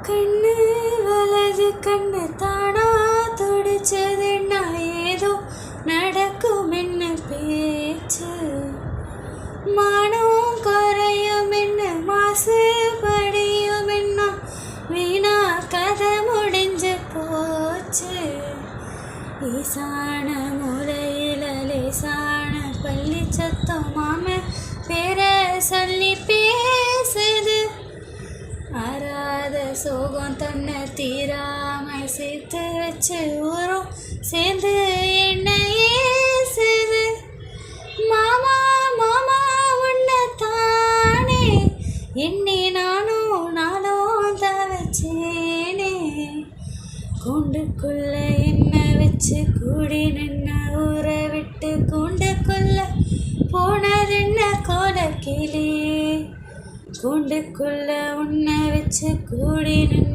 கண்ணு வலது கண்ணு தானா துடிச்சதுன்னா ஏதோ நடக்கும் என்ன பேச்சு மானம் குறையும் என்ன மாசு படியும் என்ன வீணா கதை முடிஞ்சு போச்சு ஈசான மூலையில லேசான பள்ளி சத்தம் மாம பேர சொல்லி பேசுது ஆறாத சோகம் தன்னை தீராம சேர்த்து வச்சு ஊரும் சேர்ந்து என்ன ஏசுது மாமா மாமா உன்னை தானே எண்ணி நானும் தவச்சேனே கூண்டுக்குள்ள என்ன வச்சு கூடி நின்ன ஊரை விட்டு கூண்டுக்குள்ள போனதென்ன கோலக்கிளி கூண்டுக்குள்ள உன்னை வச்சு கூடி நின்ன